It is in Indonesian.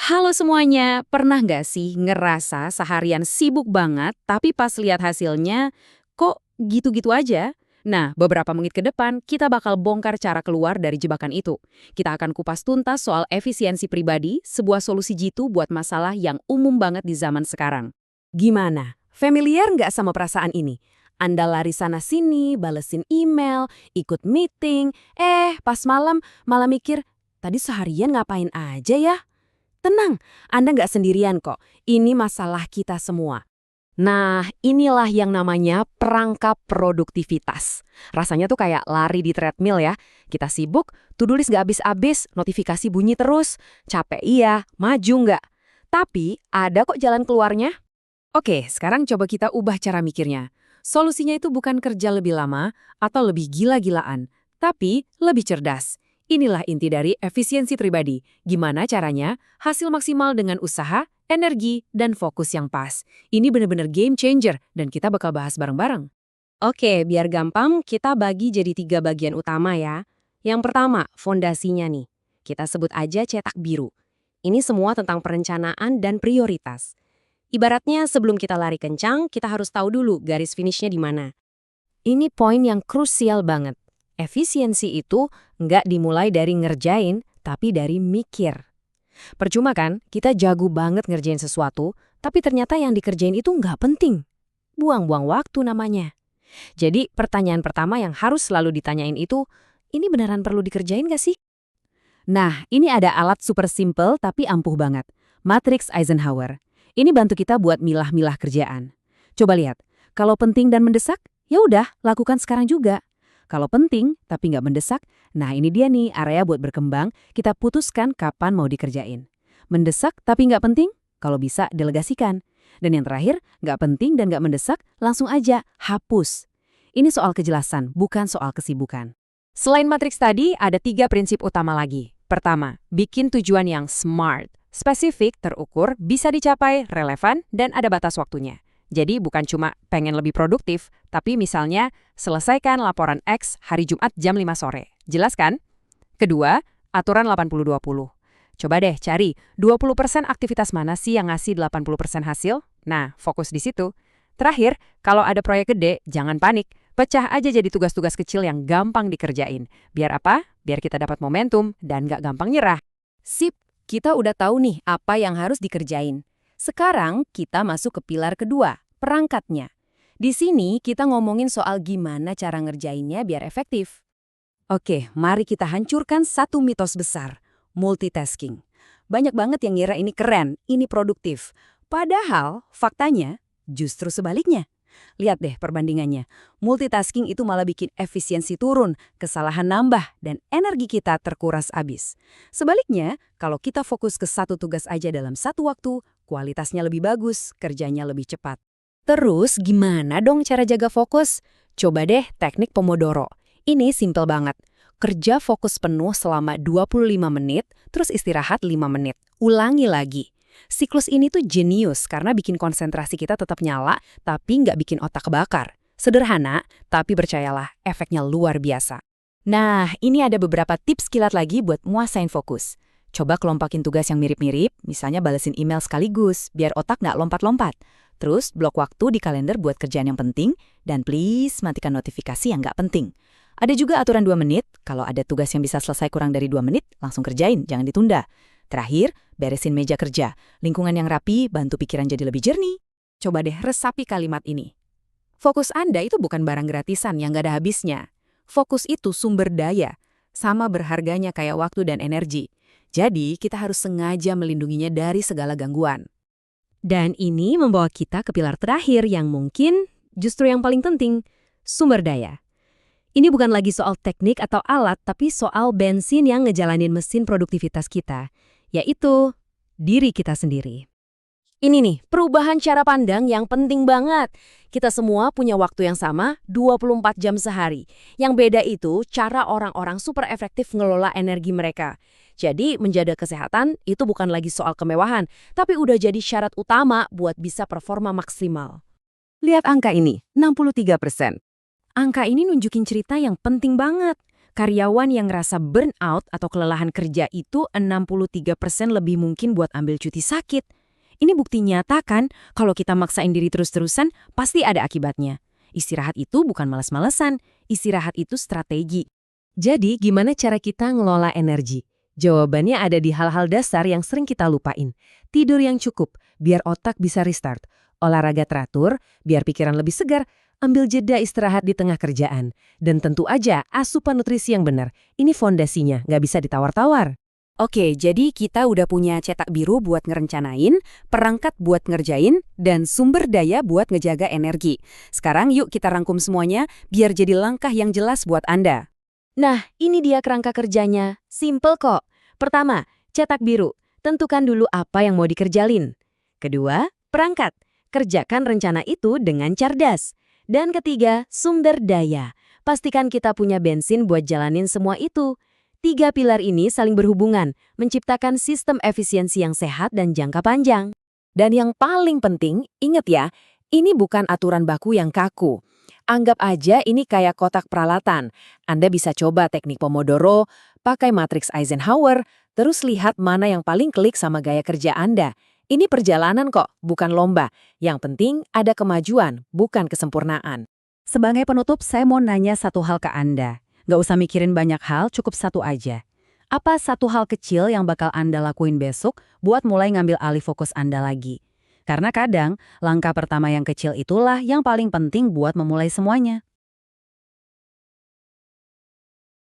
Halo semuanya, pernah nggak sih ngerasa seharian sibuk banget, tapi pas lihat hasilnya, kok gitu-gitu aja? Nah, beberapa menit ke depan, kita bakal bongkar cara keluar dari jebakan itu. Kita akan kupas tuntas soal efisiensi pribadi, sebuah solusi jitu buat masalah yang umum banget di zaman sekarang. Gimana? Familiar nggak sama perasaan ini? Anda lari sana-sini, balesin email, ikut meeting, pas malam malah mikir, tadi seharian ngapain aja ya? Tenang, Anda nggak sendirian kok. Ini masalah kita semua. Nah, inilah yang namanya perangkap produktivitas. Rasanya tuh kayak lari di treadmill ya. Kita sibuk, to-do list nggak habis-habis, notifikasi bunyi terus. Capek iya, maju nggak? Tapi ada kok jalan keluarnya. Oke, sekarang coba kita ubah cara mikirnya. Solusinya itu bukan kerja lebih lama atau lebih gila-gilaan, tapi lebih cerdas. Inilah inti dari efisiensi pribadi. Gimana caranya? Hasil maksimal dengan usaha, energi, dan fokus yang pas. Ini benar-benar game changer dan kita bakal bahas bareng-bareng. Oke, biar gampang, kita bagi jadi 3 bagian utama ya. Yang pertama, fondasinya nih. Kita sebut aja cetak biru. Ini semua tentang perencanaan dan prioritas. Ibaratnya sebelum kita lari kencang, kita harus tahu dulu garis finishnya di mana. Ini poin yang krusial banget. Efisiensi itu nggak dimulai dari ngerjain, tapi dari mikir. Percuma kan, kita jago banget ngerjain sesuatu, tapi ternyata yang dikerjain itu nggak penting. Buang-buang waktu namanya. Jadi pertanyaan pertama yang harus selalu ditanyain itu, ini beneran perlu dikerjain nggak sih? Nah, ini ada alat super simple tapi ampuh banget. Matrix Eisenhower. Ini bantu kita buat milah-milah kerjaan. Coba lihat, kalau penting dan mendesak, ya udah, lakukan sekarang juga. Kalau penting tapi nggak mendesak, nah ini dia nih area buat berkembang, kita putuskan kapan mau dikerjain. Mendesak tapi nggak penting, kalau bisa delegasikan. Dan yang terakhir, nggak penting dan nggak mendesak, langsung aja hapus. Ini soal kejelasan, bukan soal kesibukan. Selain matriks tadi, ada 3 prinsip utama lagi. Pertama, bikin tujuan yang smart. Spesifik, terukur, bisa dicapai, relevan, dan ada batas waktunya. Jadi bukan cuma pengen lebih produktif, tapi misalnya selesaikan laporan X hari Jumat jam 5 sore. Jelas kan? Kedua, aturan 80-20. Coba deh cari 20% aktivitas mana sih yang ngasih 80% hasil? Nah, fokus di situ. Terakhir, kalau ada proyek gede, jangan panik. Pecah aja jadi tugas-tugas kecil yang gampang dikerjain. Biar apa? Biar kita dapat momentum dan gak gampang nyerah. Sip, kita udah tahu nih apa yang harus dikerjain. Sekarang kita masuk ke pilar kedua, perangkatnya. Di sini kita ngomongin soal gimana cara ngerjainnya biar efektif. Oke, mari kita hancurkan satu mitos besar, multitasking. Banyak banget yang ngira ini keren, ini produktif. Padahal faktanya justru sebaliknya. Lihat deh perbandingannya. Multitasking itu malah bikin efisiensi turun, kesalahan nambah, dan energi kita terkuras habis. Sebaliknya, kalau kita fokus ke satu tugas aja dalam satu waktu, kualitasnya lebih bagus, kerjanya lebih cepat. Terus gimana dong cara jaga fokus? Coba deh teknik Pomodoro. Ini simple banget. Kerja fokus penuh selama 25 menit, terus istirahat 5 menit. Ulangi lagi. Siklus ini tuh jenius karena bikin konsentrasi kita tetap nyala, tapi nggak bikin otak kebakar. Sederhana, tapi percayalah, efeknya luar biasa. Nah, ini ada beberapa tips kilat lagi buat muasain fokus. Coba kelompokin tugas yang mirip-mirip, misalnya balesin email sekaligus, biar otak nggak lompat-lompat. Terus, blok waktu di kalender buat kerjaan yang penting, dan please matikan notifikasi yang nggak penting. Ada juga aturan 2 menit, kalau ada tugas yang bisa selesai kurang dari 2 menit, langsung kerjain, jangan ditunda. Terakhir, beresin meja kerja. Lingkungan yang rapi, bantu pikiran jadi lebih jernih. Coba deh resapi kalimat ini. Fokus Anda itu bukan barang gratisan yang nggak ada habisnya. Fokus itu sumber daya, sama berharganya kayak waktu dan energi. Jadi, kita harus sengaja melindunginya dari segala gangguan. Dan ini membawa kita ke pilar terakhir yang mungkin justru yang paling penting, sumber daya. Ini bukan lagi soal teknik atau alat, tapi soal bensin yang ngejalanin mesin produktivitas kita, yaitu diri kita sendiri. Ini nih, perubahan cara pandang yang penting banget. Kita semua punya waktu yang sama, 24 jam sehari. Yang beda itu cara orang-orang super efektif ngelola energi mereka. Jadi, menjaga kesehatan itu bukan lagi soal kemewahan, tapi udah jadi syarat utama buat bisa performa maksimal. Lihat angka ini, 63%. Angka ini nunjukin cerita yang penting banget. Karyawan yang ngerasa burnout atau kelelahan kerja itu 63% lebih mungkin buat ambil cuti sakit. Ini bukti nyata kan, kalau kita maksain diri terus-terusan, pasti ada akibatnya. Istirahat itu bukan malas-malesan, istirahat itu strategi. Jadi, gimana cara kita ngelola energi? Jawabannya ada di hal-hal dasar yang sering kita lupain. Tidur yang cukup, biar otak bisa restart. Olahraga teratur, biar pikiran lebih segar. Ambil jeda istirahat di tengah kerjaan. Dan tentu aja, asupan nutrisi yang benar. Ini fondasinya, nggak bisa ditawar-tawar. Oke, jadi kita udah punya cetak biru buat ngerencanain, perangkat buat ngerjain, dan sumber daya buat ngejaga energi. Sekarang yuk kita rangkum semuanya, biar jadi langkah yang jelas buat Anda. Nah, ini dia kerangka kerjanya. Simple kok. Pertama, cetak biru. Tentukan dulu apa yang mau dikerjalin. Kedua, perangkat. Kerjakan rencana itu dengan cerdas. Dan ketiga, sumber daya. Pastikan kita punya bensin buat jalanin semua itu. 3 pilar ini saling berhubungan, menciptakan sistem efisiensi yang sehat dan jangka panjang. Dan yang paling penting, ingat ya, ini bukan aturan baku yang kaku. Anggap aja ini kayak kotak peralatan. Anda bisa coba teknik Pomodoro, pakai matriks Eisenhower, terus lihat mana yang paling klik sama gaya kerja Anda. Ini perjalanan kok, bukan lomba. Yang penting ada kemajuan, bukan kesempurnaan. Sebagai penutup, saya mau nanya satu hal ke Anda. Nggak usah mikirin banyak hal, cukup satu aja. Apa satu hal kecil yang bakal Anda lakuin besok buat mulai ngambil alih fokus Anda lagi? Karena kadang, langkah pertama yang kecil itulah yang paling penting buat memulai semuanya.